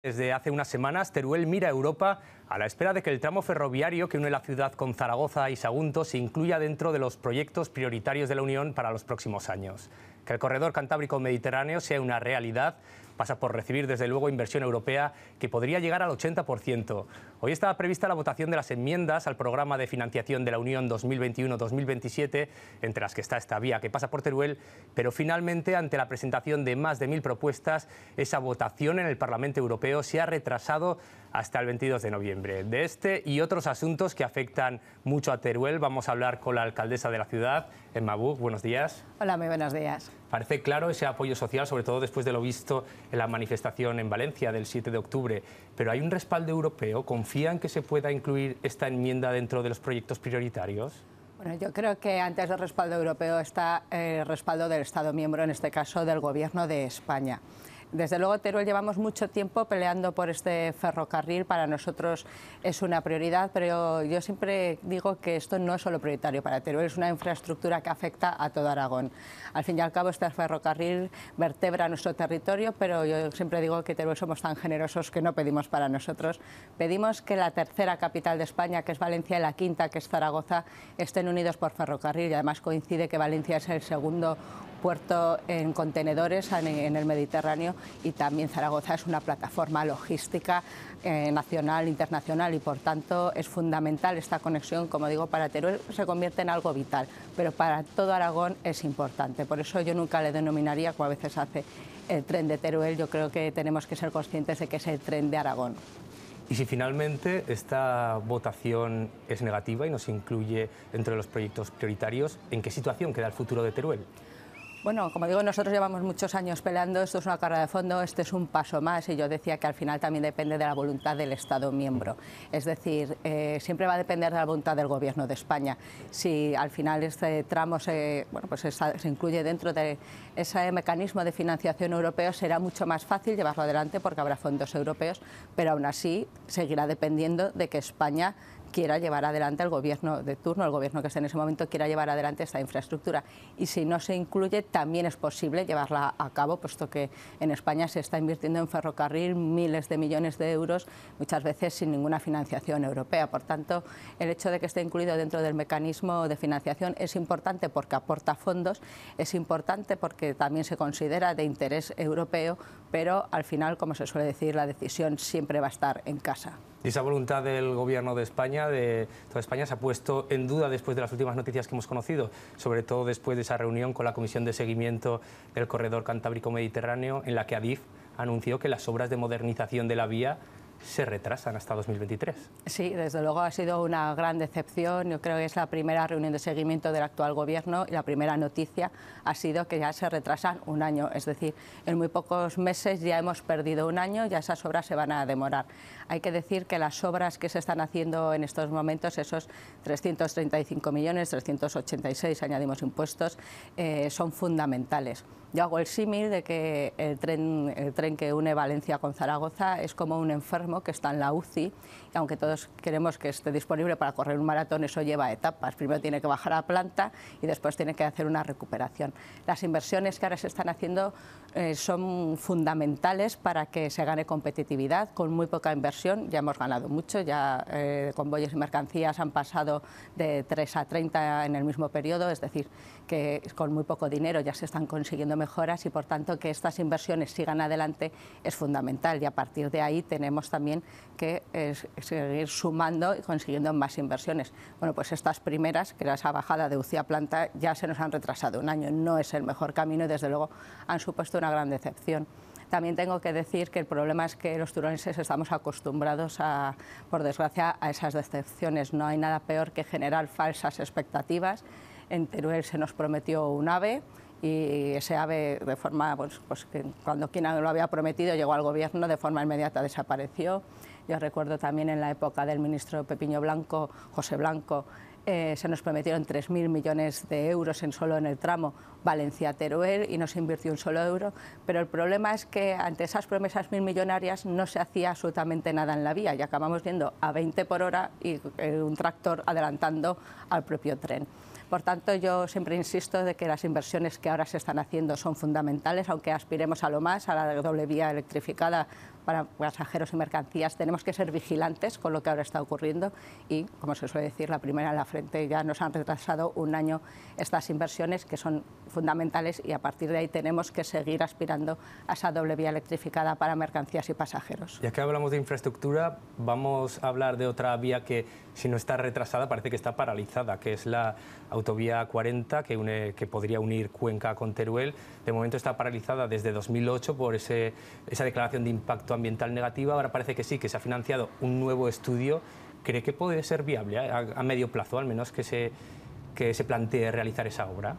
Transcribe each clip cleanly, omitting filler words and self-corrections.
Desde hace unas semanas, Teruel mira a Europa a la espera de que el tramo ferroviario que une la ciudad con Zaragoza y Sagunto se incluya dentro de los proyectos prioritarios de la Unión para los próximos años. Que el corredor Cantábrico-Mediterráneo sea una realidad pasa por recibir desde luego inversión europea que podría llegar al 80%. Hoy estaba prevista la votación de las enmiendas al programa de financiación de la Unión 2021-2027, entre las que está esta vía que pasa por Teruel, pero finalmente, ante la presentación de más de 1000 propuestas, esa votación en el Parlamento Europeo se ha retrasado hasta el 22 de noviembre. De este y otros asuntos que afectan mucho a Teruel vamos a hablar con la alcaldesa de la ciudad, Emma Buch. Buenos días. Hola, muy buenos días. Parece claro ese apoyo social, sobre todo después de lo visto en la manifestación en Valencia del 7 de octubre. Pero ¿hay un respaldo europeo? ¿Confía en que se pueda incluir esta enmienda dentro de los proyectos prioritarios? Bueno, yo creo que antes del respaldo europeo está el respaldo del Estado miembro, en este caso del Gobierno de España. Desde luego, Teruel llevamos mucho tiempo peleando por este ferrocarril. Para nosotros es una prioridad, pero yo siempre digo que esto no es solo prioritario para Teruel, es una infraestructura que afecta a todo Aragón. Al fin y al cabo, este ferrocarril vertebra nuestro territorio, pero yo siempre digo que Teruel somos tan generosos que no pedimos para nosotros. Pedimos que la tercera capital de España, que es Valencia, y la quinta, que es Zaragoza, estén unidos por ferrocarril, y además coincide que Valencia es el segundo puerto en contenedores en el Mediterráneo, y también Zaragoza es una plataforma logística nacional, internacional, y por tanto es fundamental esta conexión. Como digo, para Teruel se convierte en algo vital, pero para todo Aragón es importante. Por eso yo nunca le denominaría, como a veces hace, el tren de Teruel. Yo creo que tenemos que ser conscientes de que es el tren de Aragón. Y si finalmente esta votación es negativa y no se incluye entre los proyectos prioritarios, ¿en qué situación queda el futuro de Teruel? Bueno, como digo, nosotros llevamos muchos años peleando, esto es una carrera de fondo, este es un paso más, y yo decía que al final también depende de la voluntad del Estado miembro. Es decir, siempre va a depender de la voluntad del Gobierno de España. Si al final este tramo se incluye dentro de ese mecanismo de financiación europeo, será mucho más fácil llevarlo adelante porque habrá fondos europeos, pero aún así seguirá dependiendo de que España quiera llevar adelante, el gobierno de turno, el gobierno que esté en ese momento, quiera llevar adelante esta infraestructura. Y si no se incluye, también es posible llevarla a cabo, puesto que en España se está invirtiendo en ferrocarril miles de millones de euros, muchas veces sin ninguna financiación europea. Por tanto, el hecho de que esté incluido dentro del mecanismo de financiación es importante porque aporta fondos, es importante porque también se considera de interés europeo, pero al final, como se suele decir, la decisión siempre va a estar en casa. Y esa voluntad del Gobierno de España, de toda España, se ha puesto en duda después de las últimas noticias que hemos conocido, sobre todo después de esa reunión con la Comisión de Seguimiento del Corredor Cantábrico-Mediterráneo, en la que Adif anunció que las obras de modernización de la vía se retrasan hasta 2023. Sí, desde luego ha sido una gran decepción. Yo creo que es la primera reunión de seguimiento del actual Gobierno y la primera noticia ha sido que ya se retrasan un año. Es decir, en muy pocos meses ya hemos perdido un año, ya esas obras se van a demorar. Hay que decir que las obras que se están haciendo en estos momentos, esos 335 millones, 386, añadimos impuestos, son fundamentales. Yo hago el símil de que el tren que une Valencia con Zaragoza es como un enfermo que está en la UCI, y aunque todos queremos que esté disponible para correr un maratón, eso lleva etapas. Primero tiene que bajar a planta y después tiene que hacer una recuperación. Las inversiones que ahora se están haciendo son fundamentales para que se gane competitividad. Con muy poca inversión ya hemos ganado mucho, ya convoyes y mercancías han pasado de 3 a 30 en el mismo periodo, es decir, que con muy poco dinero ya se están consiguiendo mejoras, y por tanto que estas inversiones sigan adelante es fundamental, y a partir de ahí tenemos también que seguir sumando y consiguiendo más inversiones. Bueno, pues estas primeras, que era esa bajada de UCI a planta, ya se nos han retrasado un año, no es el mejor camino y desde luego han supuesto una gran decepción. También tengo que decir que el problema es que los turolenses estamos acostumbrados, por desgracia, a esas decepciones. No hay nada peor que generar falsas expectativas. En Teruel se nos prometió un AVE, y ese AVE, de forma, que cuando quien lo había prometido llegó al Gobierno, de forma inmediata desapareció. Yo recuerdo también en la época del ministro Pepiño Blanco, José Blanco, se nos prometieron 3.000 millones de euros solo en el tramo Valencia-Teruel y no se invirtió un solo euro, pero el problema es que ante esas promesas millonarias no se hacía absolutamente nada en la vía, y acabamos viendo a 20 por hora y un tractor adelantando al propio tren. Por tanto, yo siempre insisto de que las inversiones que ahora se están haciendo son fundamentales, aunque aspiremos a lo más, a la doble vía electrificada para pasajeros y mercancías. Tenemos que ser vigilantes con lo que ahora está ocurriendo y, como se suele decir, la primera en la frente. Ya nos han retrasado un año estas inversiones que son fundamentales y a partir de ahí tenemos que seguir aspirando a esa doble vía electrificada para mercancías y pasajeros. Ya que hablamos de infraestructura, vamos a hablar de otra vía que, si no está retrasada, parece que está paralizada, que es la autovía 40, que podría unir Cuenca con Teruel. De momento está paralizada desde 2008 por esa declaración de impacto ambiental negativa. Ahora parece que sí, que se ha financiado un nuevo estudio. ¿Cree que puede ser viable a medio plazo, al menos, que se plantee realizar esa obra?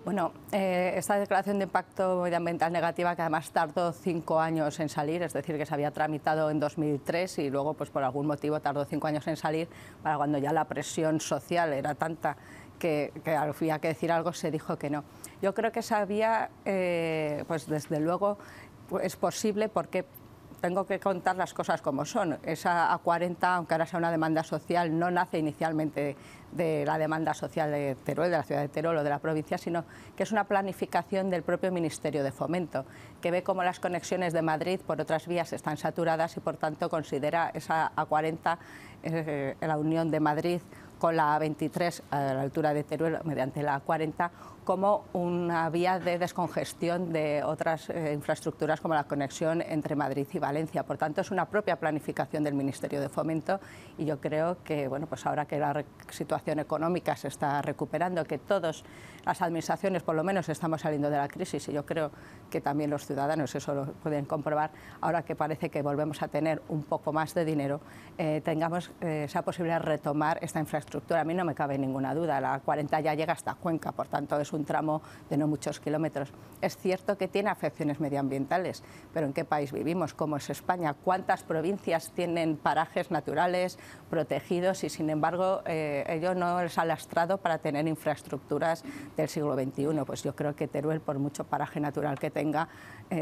Bueno, esta declaración de impacto medioambiental negativa, que además tardó 5 años en salir, es decir, que se había tramitado en 2003 y luego, pues por algún motivo, tardó 5 años en salir, para cuando ya la presión social era tanta que había que decir algo, se dijo que no. Yo creo que esa vía, pues desde luego, es posible porque tengo que contar las cosas como son. Esa A40, aunque ahora sea una demanda social, no nace inicialmente de la demanda social de Teruel, de la ciudad de Teruel o de la provincia, sino que es una planificación del propio Ministerio de Fomento, que ve cómo las conexiones de Madrid por otras vías están saturadas y, por tanto, considera esa A40, la unión de Madrid con la A23 a la altura de Teruel mediante la A40, como una vía de descongestión de otras infraestructuras como la conexión entre Madrid y Valencia. Por tanto, es una propia planificación del Ministerio de Fomento y yo creo que, bueno, pues ahora que la situación económica se está recuperando, que todas las administraciones por lo menos estamos saliendo de la crisis y yo creo que también los ciudadanos eso lo pueden comprobar, ahora que parece que volvemos a tener un poco más de dinero, tengamos esa posibilidad de retomar esta infraestructura. A mí no me cabe ninguna duda, la 40 ya llega hasta Cuenca, por tanto es un tramo de no muchos kilómetros. Es cierto que tiene afecciones medioambientales, pero ¿en qué país vivimos? ¿Cómo es España? ¿Cuántas provincias tienen parajes naturales protegidos y, sin embargo, ello no les ha lastrado para tener infraestructuras del siglo XXI? Pues yo creo que Teruel, por mucho paraje natural que tenga,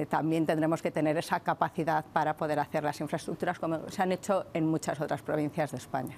también tendremos que tener esa capacidad para poder hacer las infraestructuras como se han hecho en muchas otras provincias de España.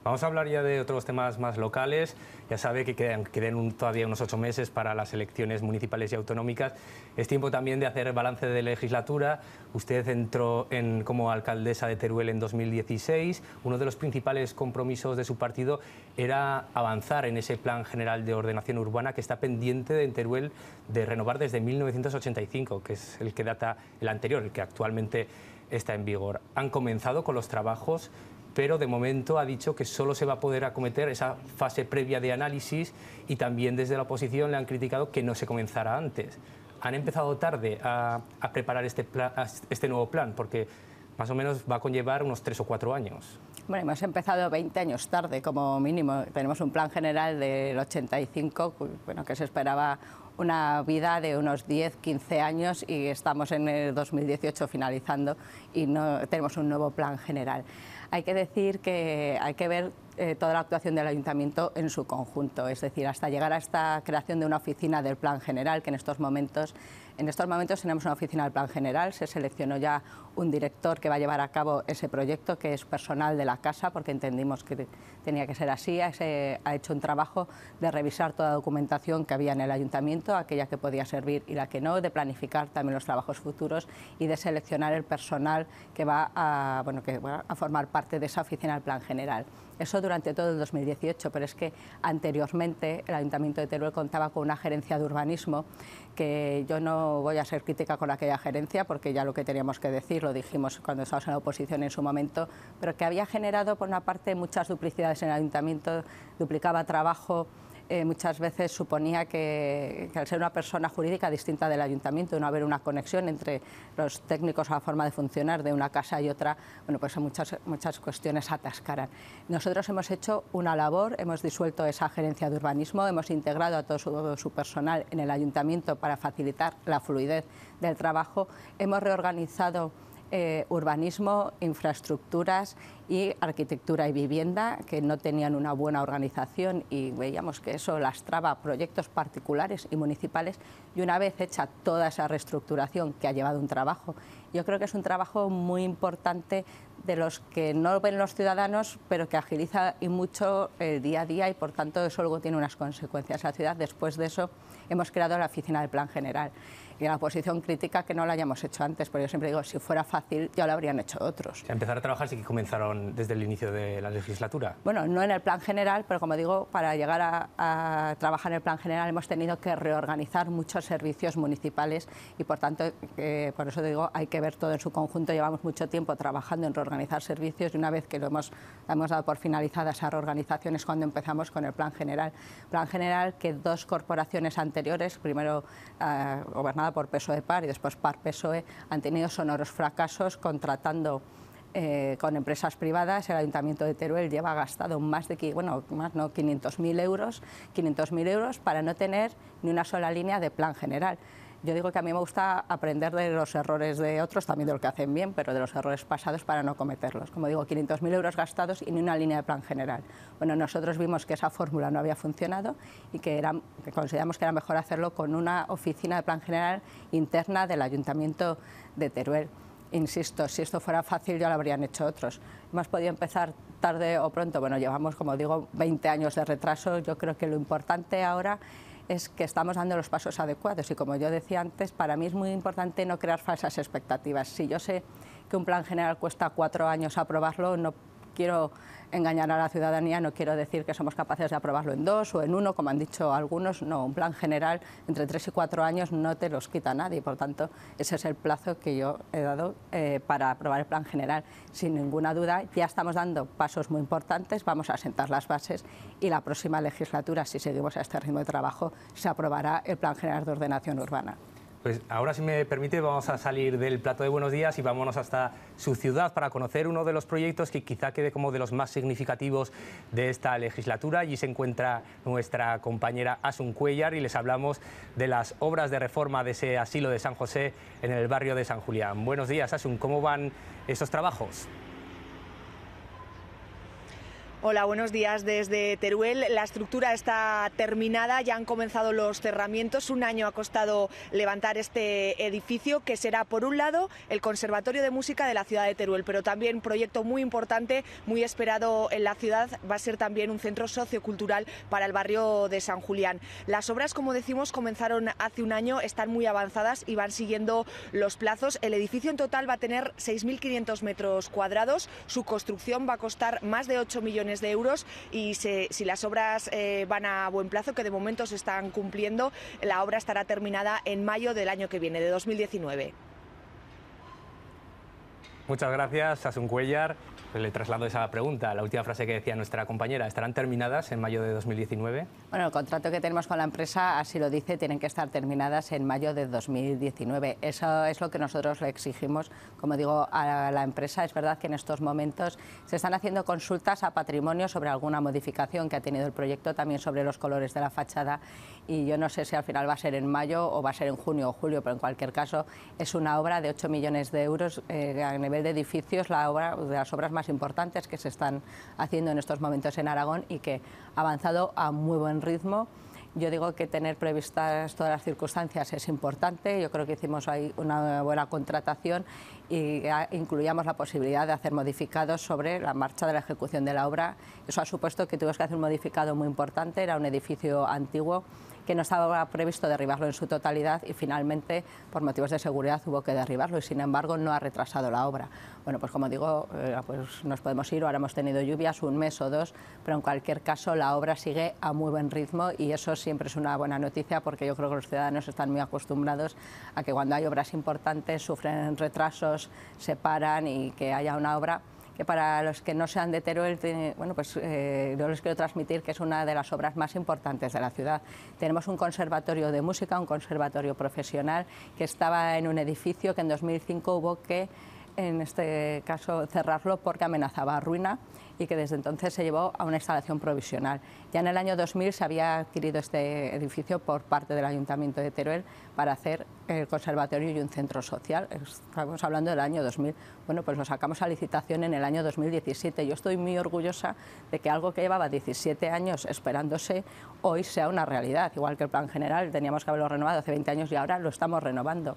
Vamos a hablar ya de otros temas más locales. Ya sabe que quedan todavía unos 8 meses para las elecciones municipales y autonómicas. Es tiempo también de hacer balance de legislatura. Usted entró como alcaldesa de Teruel en 2016. Uno de los principales compromisos de su partido era avanzar en ese plan general de ordenación urbana que está pendiente en Teruel de renovar desde 1985, que es el que data el anterior, el que actualmente está en vigor. Han comenzado con los trabajos, pero de momento ha dicho que solo se va a poder acometer esa fase previa de análisis y también desde la oposición le han criticado que no se comenzara antes. Han empezado tarde a preparar este nuevo plan, porque más o menos va a conllevar unos 3 o 4 años. Bueno, hemos empezado 20 años tarde como mínimo. Tenemos un plan general del 85, bueno, que se esperaba una vida de unos 10, 15 años y estamos en el 2018 finalizando y no tenemos un nuevo plan general. Hay que decir que hay que ver toda la actuación del ayuntamiento en su conjunto, es decir, hasta llegar a esta creación de una oficina del plan general, que en estos momentos tenemos una oficina del plan general, se seleccionó ya un director que va a llevar a cabo ese proyecto, que es personal de la casa, porque entendimos que tenía que ser así. Ha hecho un trabajo de revisar toda la documentación que había en el ayuntamiento, aquella que podía servir y la que no, de planificar también los trabajos futuros y de seleccionar el personal que va a formar parte de esa oficina del plan general. Eso durante todo el 2018, pero es que anteriormente el Ayuntamiento de Teruel contaba con una gerencia de urbanismo, que yo no voy a ser crítica con aquella gerencia porque ya lo que teníamos que decir lo dijimos cuando estábamos en la oposición en su momento, pero que había generado por una parte muchas duplicidades en el Ayuntamiento, duplicaba trabajo. Muchas veces suponía que al ser una persona jurídica distinta del ayuntamiento, no haber una conexión entre los técnicos o la forma de funcionar de una casa y otra, bueno, pues muchas cuestiones atascaran. Nosotros hemos hecho una labor, hemos disuelto esa gerencia de urbanismo, hemos integrado a todo su personal en el ayuntamiento para facilitar la fluidez del trabajo, hemos reorganizado urbanismo, infraestructuras y arquitectura y vivienda, que no tenían una buena organización y veíamos que eso lastraba proyectos particulares y municipales, y una vez hecha toda esa reestructuración, que ha llevado un trabajo, yo creo que es un trabajo muy importante de los que no ven los ciudadanos, pero que agiliza y mucho el día a día y por tanto eso luego tiene unas consecuencias en la ciudad. Después de eso hemos creado la oficina del plan general. Y la oposición crítica que no lo hayamos hecho antes, pero yo siempre digo, si fuera fácil ya lo habrían hecho otros. Empezar a trabajar sí que comenzaron desde el inicio de la legislatura. Bueno, no en el plan general, pero como digo, para llegar a trabajar en el plan general hemos tenido que reorganizar muchos servicios municipales y por tanto, por eso digo, hay que ver todo en su conjunto. Llevamos mucho tiempo trabajando en reorganizar servicios y una vez que lo hemos dado por finalizada esa reorganización es cuando empezamos con el plan general. Plan general que dos corporaciones anteriores, primero gobernada por PSOE-PAR y después PAR-PSOE, han tenido sonoros fracasos contratando con empresas privadas. El Ayuntamiento de Teruel lleva gastado más de 500.000 euros para no tener ni una sola línea de plan general. Yo digo que a mí me gusta aprender de los errores de otros, también de lo que hacen bien, pero de los errores pasados para no cometerlos. Como digo, 500.000 euros gastados y ni una línea de plan general. Bueno, nosotros vimos que esa fórmula no había funcionado y que consideramos que era mejor hacerlo con una oficina de plan general interna del Ayuntamiento de Teruel. Insisto, si esto fuera fácil ya lo habrían hecho otros. Hemos podido empezar tarde o pronto, bueno, llevamos, como digo, 20 años de retraso. Yo creo que lo importante ahora es que estamos dando los pasos adecuados y, como yo decía antes, para mí es muy importante no crear falsas expectativas. Si yo sé que un plan general cuesta 4 años aprobarlo, no quiero engañar a la ciudadanía, no quiero decir que somos capaces de aprobarlo en 2 o en 1, como han dicho algunos. No, un plan general entre 3 y 4 años no te los quita nadie, por tanto, ese es el plazo que yo he dado para aprobar el plan general. Sin ninguna duda, ya estamos dando pasos muy importantes, vamos a sentar las bases y la próxima legislatura, si seguimos a este ritmo de trabajo, se aprobará el plan general de ordenación urbana. Pues ahora, si me permite, vamos a salir del plato de Buenos Días y vámonos hasta su ciudad para conocer uno de los proyectos que quizá quede como de los más significativos de esta legislatura. Allí se encuentra nuestra compañera Asun Cuéllar y les hablamos de las obras de reforma de ese asilo de San José en el barrio de San Julián. Buenos días, Asun, ¿cómo van esos trabajos? Hola, buenos días desde Teruel. La estructura está terminada, ya han comenzado los cerramientos. Un año ha costado levantar este edificio, que será, por un lado, el Conservatorio de Música de la ciudad de Teruel, pero también, proyecto muy importante, muy esperado en la ciudad, va a ser también un centro sociocultural para el barrio de San Julián. Las obras, como decimos, comenzaron hace un año, están muy avanzadas y van siguiendo los plazos. El edificio en total va a tener 6.500 metros cuadrados. Su construcción va a costar más de 8 millones de euros y si las obras van a buen plazo, que de momento se están cumpliendo, la obra estará terminada en mayo del año que viene, de 2019. Muchas gracias, Asun Cuéllar. Le traslado esa pregunta, la última frase que decía nuestra compañera. ¿Estarán terminadas en mayo de 2019? Bueno, el contrato que tenemos con la empresa así lo dice, tienen que estar terminadas en mayo de 2019. Eso es lo que nosotros le exigimos, como digo, a la empresa. Es verdad que en estos momentos se están haciendo consultas a patrimonio sobre alguna modificación que ha tenido el proyecto, también sobre los colores de la fachada, y yo no sé si al final va a ser en mayo o va a ser en junio o julio, pero en cualquier caso es una obra de 8 millones de euros a nivel de edificios, la obra de las obras más importantes que se están haciendo en estos momentos en Aragón y que ha avanzado a muy buen ritmo. Yo digo que tener previstas todas las circunstancias es importante. Yo creo que hicimos ahí una buena contratación y incluíamos la posibilidad de hacer modificados sobre la marcha de la ejecución de la obra. Eso ha supuesto que tuvimos que hacer un modificado muy importante. Era un edificio antiguo que no estaba previsto derribarlo en su totalidad y finalmente, por motivos de seguridad, hubo que derribarlo y sin embargo no ha retrasado la obra. Bueno, pues como digo, pues nos podemos ir, ahora hemos tenido lluvias, un mes o dos, pero en cualquier caso la obra sigue a muy buen ritmo y eso siempre es una buena noticia porque yo creo que los ciudadanos están muy acostumbrados a que cuando hay obras importantes sufren retrasos, se paran y que haya una obra que para los que no sean de Teruel, bueno, pues yo les quiero transmitir que es una de las obras más importantes de la ciudad. Tenemos un conservatorio de música, un conservatorio profesional que estaba en un edificio que en 2005 hubo que, en este caso, cerrarlo porque amenazaba ruina y que desde entonces se llevó a una instalación provisional. Ya en el año 2000 se había adquirido este edificio por parte del Ayuntamiento de Teruel para hacer el conservatorio y un centro social. Estamos hablando del año 2000. Bueno, pues lo sacamos a licitación en el año 2017. Yo estoy muy orgullosa de que algo que llevaba 17 años esperándose hoy sea una realidad. Igual que el plan general, teníamos que haberlo renovado hace 20 años y ahora lo estamos renovando.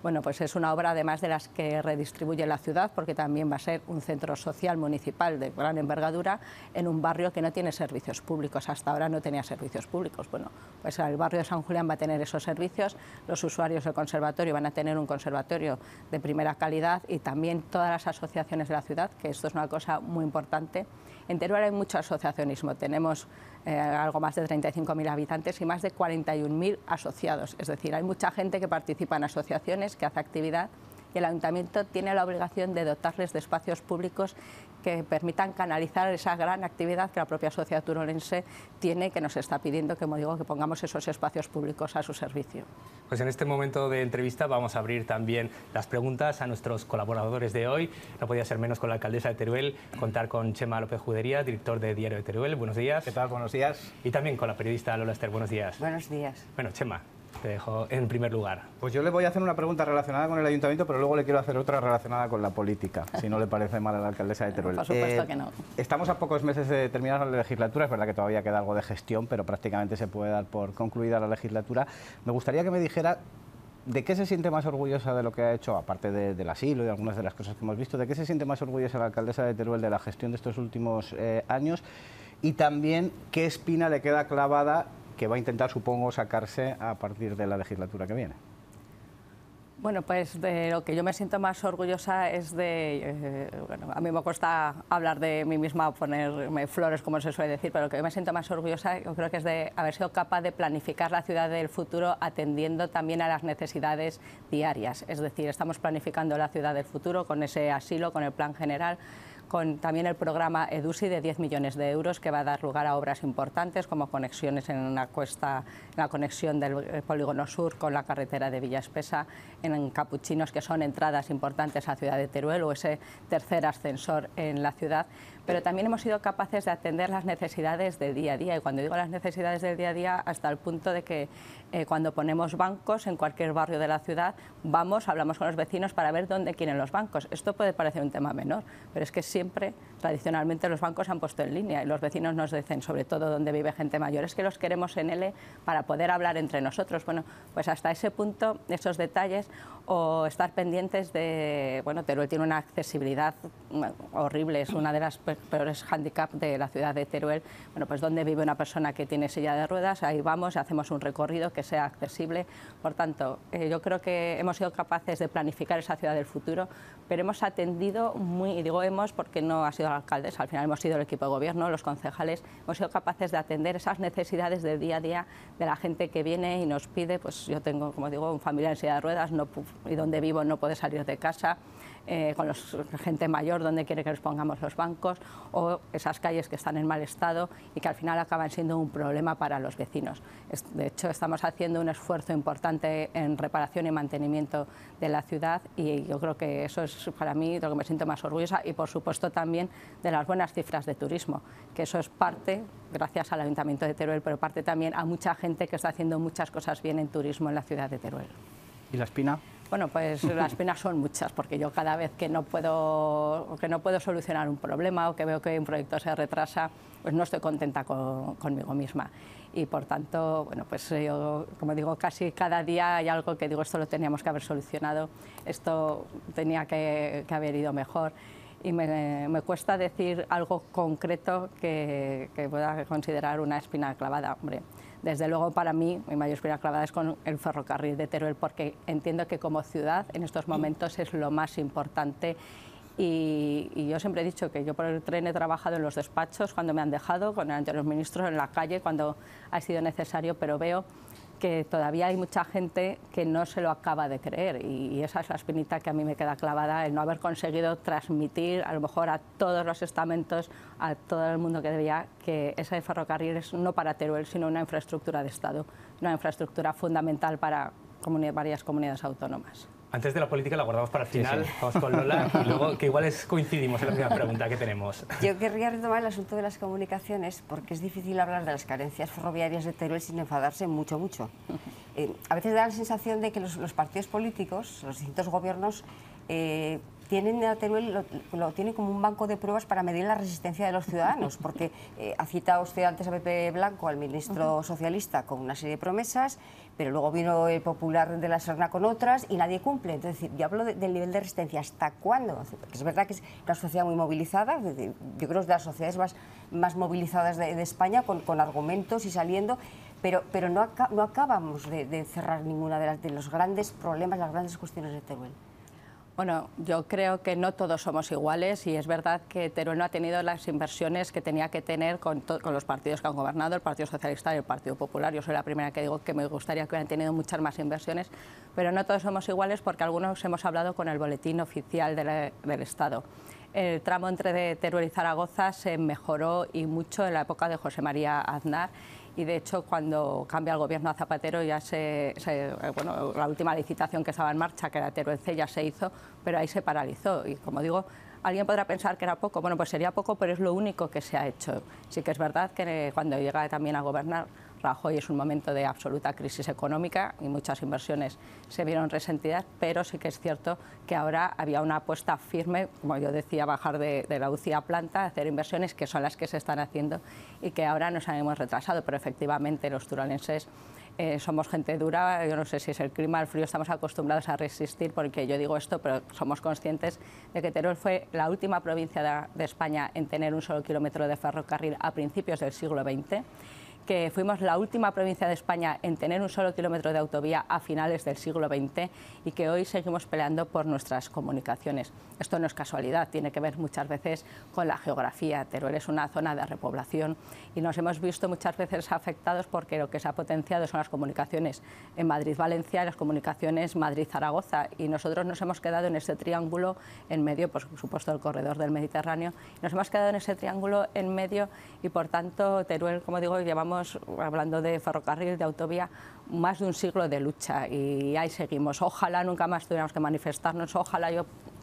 Bueno, pues es una obra además de las que redistribuye la ciudad, porque también va a ser un centro social municipal de gran envergadura en un barrio que no tiene servicios públicos. Hasta ahora no tenía servicios públicos. Bueno, pues el barrio de San Julián va a tener esos servicios, los usuarios del conservatorio van a tener un conservatorio de primera calidad y también todas las asociaciones de la ciudad, que esto es una cosa muy importante. En Teruel hay mucho asociacionismo, tenemos algo más de 35.000 habitantes y más de 41.000 asociados, es decir, hay mucha gente que participa en asociaciones, que hace actividad, y el Ayuntamiento tiene la obligación de dotarles de espacios públicos que permitan canalizar esa gran actividad que la propia sociedad turolense tiene, que nos está pidiendo, como digo, que pongamos esos espacios públicos a su servicio. Pues en este momento de entrevista vamos a abrir también las preguntas a nuestros colaboradores de hoy. No podía ser menos con la alcaldesa de Teruel, contar con Chema López Judería, director de Diario de Teruel. Buenos días. ¿Qué tal? Buenos días. Y también con la periodista Lola Ester. Buenos días. Buenos días. Bueno, Chema, te dejo en primer lugar. Pues yo le voy a hacer una pregunta relacionada con el Ayuntamiento, pero luego le quiero hacer otra relacionada con la política, si no le parece mal a la alcaldesa de Teruel. Por supuesto que no. Estamos a pocos meses de terminar la legislatura, es verdad que todavía queda algo de gestión, pero prácticamente se puede dar por concluida la legislatura. Me gustaría que me dijera ¿de qué se siente más orgullosa de lo que ha hecho, aparte del asilo y de algunas de las cosas que hemos visto? ¿De qué se siente más orgullosa la alcaldesa de Teruel de la gestión de estos últimos años? Y también, ¿qué espina le queda clavada que va a intentar, supongo, sacarse a partir de la legislatura que viene? Bueno, pues de lo que yo me siento más orgullosa es de, bueno, a mí me cuesta hablar de mí misma o ponerme flores, como se suele decir, pero lo que yo me siento más orgullosa yo creo que es de haber sido capaz de planificar la ciudad del futuro atendiendo también a las necesidades diarias. Es decir, estamos planificando la ciudad del futuro con ese asilo, con el plan general, con también el programa EDUSI de 10 millones de euros que va a dar lugar a obras importantes como conexiones en una cuesta, la conexión del Polígono Sur con la carretera de Villa Espesa, en Capuchinos, que son entradas importantes a la ciudad de Teruel, o ese tercer ascensor en la ciudad. Pero también hemos sido capaces de atender las necesidades del día a día, y cuando digo las necesidades del día a día, hasta el punto de que cuando ponemos bancos en cualquier barrio de la ciudad, hablamos con los vecinos para ver dónde quieren los bancos. Esto puede parecer un tema menor, pero es que siempre, tradicionalmente, los bancos se han puesto en línea y los vecinos nos dicen, sobre todo donde vive gente mayor, es que los queremos en L para poder hablar entre nosotros. Bueno, pues hasta ese punto, esos detalles, o estar pendientes de, bueno, Teruel tiene una accesibilidad horrible, es una de las peores handicaps de la ciudad de Teruel. Bueno, pues donde vive una persona que tiene silla de ruedas, ahí vamos, hacemos un recorrido que sea accesible. Por tanto, yo creo que hemos sido capaces de planificar esa ciudad del futuro, pero hemos atendido y digo hemos porque no ha sido la alcaldesa, al final hemos sido el equipo de gobierno, los concejales, hemos sido capaces de atender esas necesidades del día a día de la gente que viene y nos pide, pues yo tengo, como digo, un familiar en silla de ruedas y donde vivo no puede salir de casa, con gente mayor donde quiere que les pongamos los bancos, o esas calles que están en mal estado y que al final acaban siendo un problema para los vecinos. De hecho, estamos haciendo un esfuerzo importante en reparación y mantenimiento de la ciudad y yo creo que eso es para mí de lo que me siento más orgullosa, y por supuesto también de las buenas cifras de turismo, que eso es parte, gracias al Ayuntamiento de Teruel, pero parte también a mucha gente que está haciendo muchas cosas bien en turismo en la ciudad de Teruel. ¿Y la espina? Bueno, pues las penas son muchas, porque yo cada vez que no puedo solucionar un problema o que veo que un proyecto se retrasa, pues no estoy contenta conmigo misma. Y por tanto, bueno, pues yo, como digo, casi cada día hay algo que digo, esto lo teníamos que haber solucionado, esto tenía que haber ido mejor. Y me cuesta decir algo concreto que pueda considerar una espina clavada. Hombre, desde luego para mí mi mayor espina clavada es con el ferrocarril de Teruel, porque entiendo que como ciudad en estos momentos es lo más importante. Y yo siempre he dicho que yo por el tren he trabajado en los despachos cuando me han dejado, con el anterior ministro, en la calle cuando ha sido necesario, pero veo que todavía hay mucha gente que no se lo acaba de creer, y esa es la espinita que a mí me queda clavada, el no haber conseguido transmitir a lo mejor a todos los estamentos, a todo el mundo que debía, que ese ferrocarril es no para Teruel, sino una infraestructura de Estado, una infraestructura fundamental para varias comunidades autónomas. Antes de la política la guardamos para el final, sí. Vamos con Lola, y luego que igual coincidimos en la primera pregunta que tenemos. Yo querría retomar el asunto de las comunicaciones, porque es difícil hablar de las carencias ferroviarias de Teruel sin enfadarse mucho. A veces da la sensación de que los partidos políticos, los distintos gobiernos, tienen a Teruel, lo tienen como un banco de pruebas para medir la resistencia de los ciudadanos, porque ha citado usted antes a Pepe Blanco, al ministro socialista, con una serie de promesas, pero luego vino el Popular de la Serna con otras y nadie cumple. Entonces, yo hablo del nivel de resistencia. ¿Hasta cuándo? Porque es verdad que es una sociedad muy movilizada, yo creo que es de las sociedades más movilizadas de España, con argumentos y saliendo, pero no acabamos de cerrar ninguna de los grandes problemas, las grandes cuestiones de Teruel. Bueno, yo creo que no todos somos iguales y es verdad que Teruel no ha tenido las inversiones que tenía que tener con los partidos que han gobernado, el Partido Socialista y el Partido Popular. Yo soy la primera que digo que me gustaría que hubieran tenido muchas más inversiones, pero no todos somos iguales porque algunos hemos hablado con el boletín oficial del Estado. El tramo entre Teruel y Zaragoza se mejoró y mucho en la época de José María Aznar. Y de hecho, cuando cambia el gobierno a Zapatero, ya bueno, la última licitación que estaba en marcha, que era Teruel-C, ya se hizo, pero ahí se paralizó. Y como digo, alguien podrá pensar que era poco. Bueno, pues sería poco, pero es lo único que se ha hecho. Sí que es verdad que cuando llega también a gobernar Rajoy es un momento de absoluta crisis económica y muchas inversiones se vieron resentidas, pero sí que es cierto que ahora había una apuesta firme, como yo decía, bajar de la UCI a planta, hacer inversiones que son las que se están haciendo y que ahora nos hemos retrasado, pero efectivamente los turolenses somos gente dura, yo no sé si es el clima, el frío, estamos acostumbrados a resistir, porque yo digo esto, pero somos conscientes de que Teruel fue la última provincia de España en tener un solo kilómetro de ferrocarril a principios del siglo XX, que fuimos la última provincia de España en tener un solo kilómetro de autovía a finales del siglo XX y que hoy seguimos peleando por nuestras comunicaciones. Esto no es casualidad, tiene que ver muchas veces con la geografía. Teruel es una zona de repoblación y nos hemos visto muchas veces afectados porque lo que se ha potenciado son las comunicaciones en Madrid-Valencia y las comunicaciones Madrid-Zaragoza, y nosotros nos hemos quedado en ese triángulo en medio, por supuesto el corredor del Mediterráneo, nos hemos quedado en ese triángulo en medio y por tanto Teruel, como digo, llevamos, hablando de ferrocarril, de autovía, más de un siglo de lucha y ahí seguimos. Ojalá nunca más tuviéramos que manifestarnos, ojalá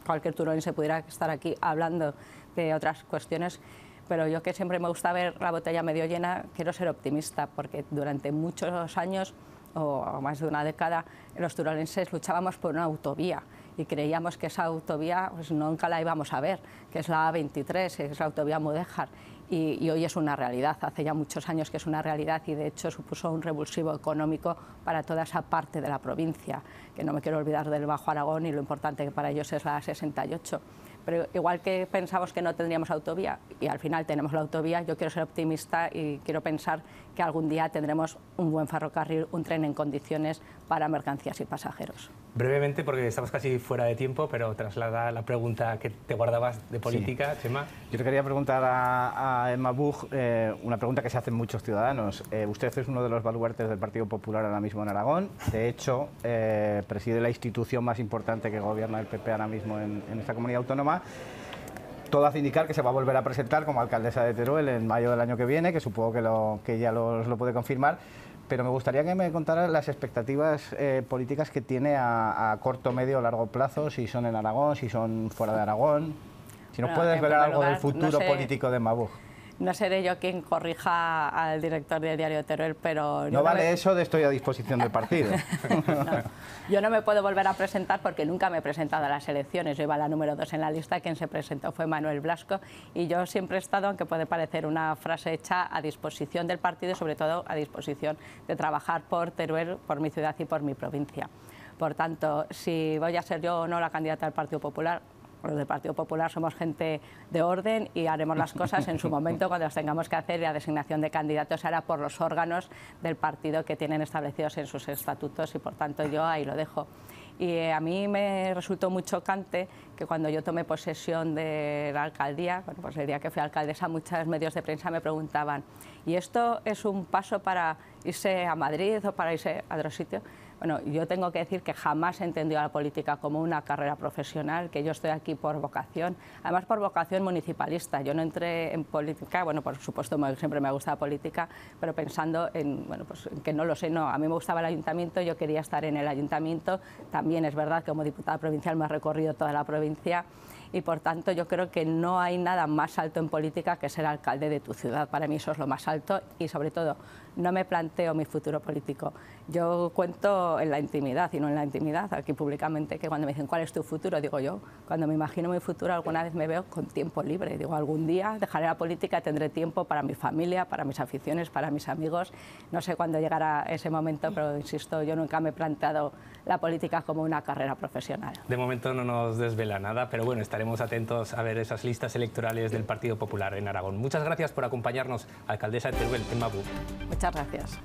cualquier turolense pudiera estar aquí hablando de otras cuestiones, pero yo, que siempre me gusta ver la botella medio llena, quiero ser optimista, porque durante muchos años o más de una década los turolenses luchábamos por una autovía y creíamos que esa autovía pues nunca la íbamos a ver, que es la A23, es la autovía Mudéjar. Y hoy es una realidad, hace ya muchos años que es una realidad y de hecho supuso un revulsivo económico para toda esa parte de la provincia, que no me quiero olvidar del Bajo Aragón y lo importante que para ellos es la 68. Pero igual que pensamos que no tendríamos autovía y al final tenemos la autovía, yo quiero ser optimista y quiero pensar que algún día tendremos un buen ferrocarril, un tren en condiciones para mercancías y pasajeros. Brevemente, porque estamos casi fuera de tiempo, pero traslada la pregunta que te guardabas de política, sí. Chema. Yo te quería preguntar a Emma Buch una pregunta que se hacen muchos ciudadanos. Usted es uno de los baluartes del Partido Popular ahora mismo en Aragón. De hecho, preside la institución más importante que gobierna el PP ahora mismo en esta comunidad autónoma. Todo hace indicar que se va a volver a presentar como alcaldesa de Teruel en mayo del año que viene, que supongo que ya lo puede confirmar. Pero me gustaría que me contara las expectativas políticas que tiene a corto, medio o largo plazo, si son en Aragón, si son fuera de Aragón. Si nos puedes ver algo del futuro político de Emma Buch. No seré yo quien corrija al director del diario de Teruel, pero... No vale eso de estoy a disposición del partido. No, yo no me puedo volver a presentar porque nunca me he presentado a las elecciones. Yo iba a la número 2 en la lista, quien se presentó fue Manuel Blasco y yo siempre he estado, aunque puede parecer una frase hecha, a disposición del partido y sobre todo a disposición de trabajar por Teruel, por mi ciudad y por mi provincia. Por tanto, si voy a ser yo o no la candidata del Partido Popular, los del Partido Popular somos gente de orden y haremos las cosas en su momento cuando las tengamos que hacer, y la designación de candidatos hará por los órganos del partido que tienen establecidos en sus estatutos y por tanto yo ahí lo dejo. Y a mí me resultó muy chocante que cuando yo tomé posesión de la alcaldía, bueno, pues el día que fui alcaldesa, muchos medios de prensa me preguntaban: ¿y esto es un paso para irse a Madrid o para irse a otro sitio? Bueno, yo tengo que decir que jamás he entendido a la política como una carrera profesional, que yo estoy aquí por vocación, además por vocación municipalista. Yo no entré en política, bueno, por supuesto siempre me ha gustado la política, pero pensando en, bueno, pues que no lo sé, no, a mí me gustaba el ayuntamiento, yo quería estar en el ayuntamiento, también es verdad que como diputada provincial me he recorrido toda la provincia y por tanto yo creo que no hay nada más alto en política que ser alcalde de tu ciudad. Para mí eso es lo más alto y sobre todo no me planteo mi futuro político. Yo cuento en la intimidad, y no en la intimidad, aquí públicamente, que cuando me dicen ¿cuál es tu futuro? Digo yo, cuando me imagino mi futuro alguna vez me veo con tiempo libre. Digo, algún día dejaré la política, tendré tiempo para mi familia, para mis aficiones, para mis amigos. No sé cuándo llegará ese momento, pero insisto, yo nunca me he planteado la política como una carrera profesional. De momento no nos desvela nada, pero bueno, estaremos atentos a ver esas listas electorales del Partido Popular en Aragón. Muchas gracias por acompañarnos, alcaldesa de Teruel, Emma Buch. Muchas gracias.